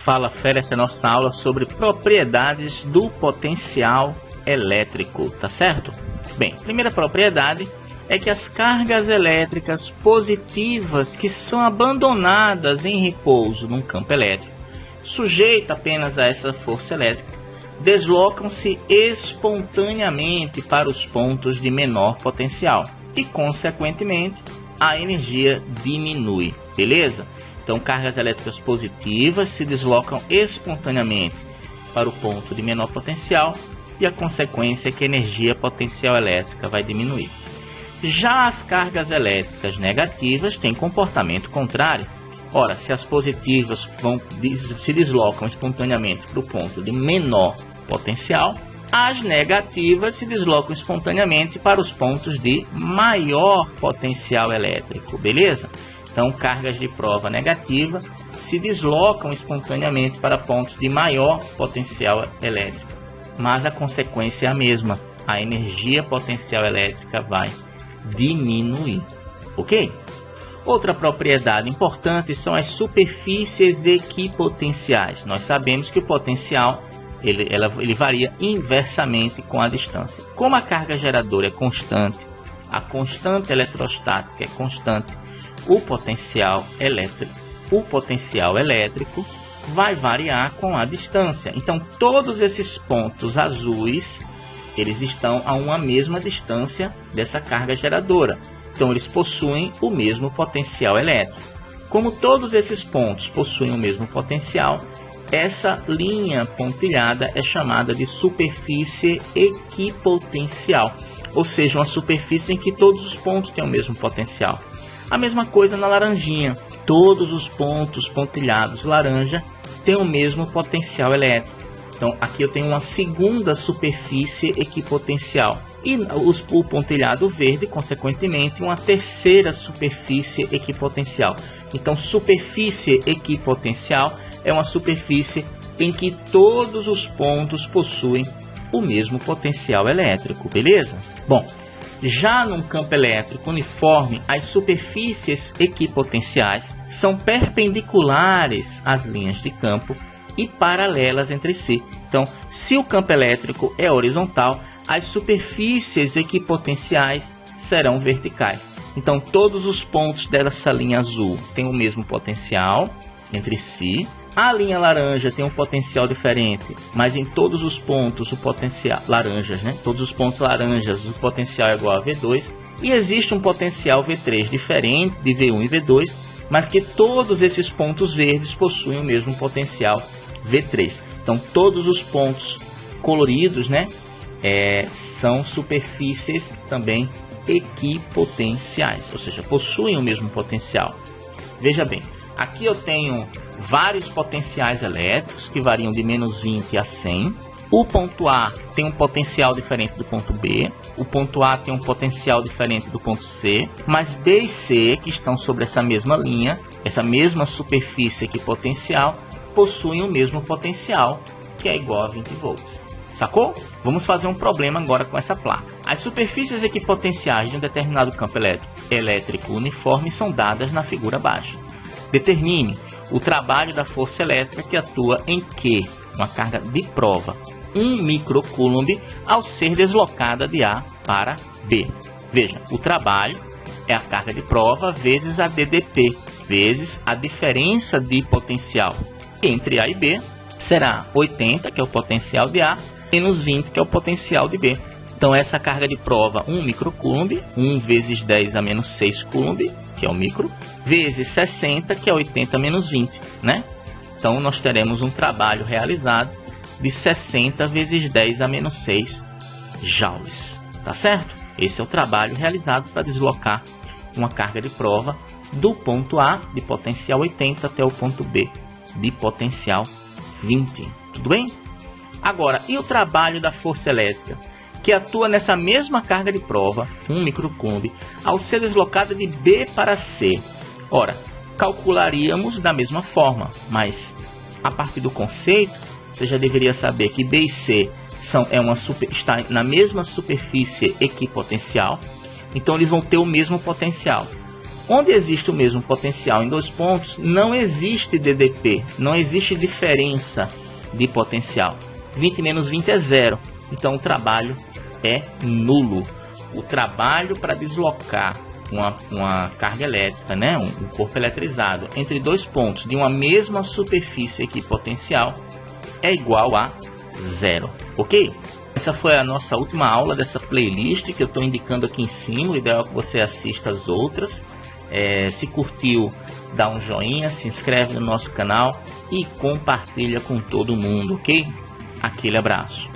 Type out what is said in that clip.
Fala Fera, essa é a nossa aula sobre propriedades do potencial elétrico, tá certo? Bem, primeira propriedade é que as cargas elétricas positivas que são abandonadas em repouso num campo elétrico, sujeito apenas a essa força elétrica, deslocam-se espontaneamente para os pontos de menor potencial e, consequentemente, a energia diminui, beleza? Então, cargas elétricas positivas se deslocam espontaneamente para o ponto de menor potencial e a consequência é que a energia potencial elétrica vai diminuir. Já as cargas elétricas negativas têm comportamento contrário. Ora, se as positivas se deslocam espontaneamente para o ponto de menor potencial, as negativas se deslocam espontaneamente para os pontos de maior potencial elétrico, beleza? Então, cargas de prova negativa se deslocam espontaneamente para pontos de maior potencial elétrico, mas a consequência é a mesma, a energia potencial elétrica vai diminuir, ok? Outra propriedade importante são as superfícies equipotenciais. Nós sabemos que o potencial ele varia inversamente com a distância. Como a carga geradora é constante, a constante eletrostática é constante, o potencial elétrico vai variar com a distância. Então, todos esses pontos azuis, eles estão a uma mesma distância dessa carga geradora. Então, eles possuem o mesmo potencial elétrico. Como todos esses pontos possuem o mesmo potencial, essa linha pontilhada é chamada de superfície equipotencial, ou seja, uma superfície em que todos os pontos têm o mesmo potencial. A mesma coisa na laranjinha, todos os pontos pontilhados laranja têm o mesmo potencial elétrico. Então aqui eu tenho uma segunda superfície equipotencial e o pontilhado verde, consequentemente, uma terceira superfície equipotencial. Então superfície equipotencial é uma superfície em que todos os pontos possuem o mesmo potencial elétrico, beleza? Bom, já num campo elétrico uniforme, as superfícies equipotenciais são perpendiculares às linhas de campo e paralelas entre si. Então, se o campo elétrico é horizontal, as superfícies equipotenciais serão verticais. Então, todos os pontos dessa linha azul têm o mesmo potencial entre si. A linha laranja tem um potencial diferente, mas em todos os pontos o potencial laranjas, todos os pontos laranjas, o potencial é igual a V2, e existe um potencial V3 diferente de V1 e V2, mas que todos esses pontos verdes possuem o mesmo potencial V3. Então, todos os pontos coloridos, são superfícies também equipotenciais, ou seja, possuem o mesmo potencial. Veja bem, aqui eu tenho vários potenciais elétricos que variam de menos 20 a 100. O ponto A tem um potencial diferente do ponto B. O ponto A tem um potencial diferente do ponto C. Mas B e C, que estão sobre essa mesma linha, essa mesma superfície equipotencial, possuem o mesmo potencial, que é igual a 20 volts. Sacou? Vamos fazer um problema agora com essa placa. As superfícies equipotenciais de um determinado campo elétrico uniforme são dadas na figura abaixo. Determine o trabalho da força elétrica que atua em Q, uma carga de prova, 1 microcoulomb ao ser deslocada de A para B. Veja, o trabalho é a carga de prova vezes a DDP, vezes a diferença de potencial entre A e B, será 80, que é o potencial de A, menos 20, que é o potencial de B. Então essa carga de prova, 1 microcoulomb, 1 vezes 10 a menos 6 coulomb, que é o micro, vezes 60, que é 80 menos 20, Então nós teremos um trabalho realizado de 60 vezes 10 a menos 6 joules, tá certo? Esse é o trabalho realizado para deslocar uma carga de prova do ponto A, de potencial 80, até o ponto B, de potencial 20, tudo bem? Agora, e o trabalho da força elétrica, que atua nessa mesma carga de prova, 1 microcoulomb, ao ser deslocada de B para C? Ora, calcularíamos da mesma forma, mas a partir do conceito, você já deveria saber que B e C está na mesma superfície equipotencial, então eles vão ter o mesmo potencial. Onde existe o mesmo potencial em 2 pontos, não existe DDP, não existe diferença de potencial. 20 menos 20 é 0, então o trabalho é nulo. O trabalho para deslocar uma carga elétrica, né, um corpo eletrizado, entre 2 pontos de uma mesma superfície equipotencial é igual a 0, ok? Essa foi a nossa última aula dessa playlist que eu estou indicando aqui em cima. O ideal é que você assista as outras. Se curtiu, dá um joinha, se inscreve no nosso canal e compartilha com todo mundo, ok? Aquele abraço.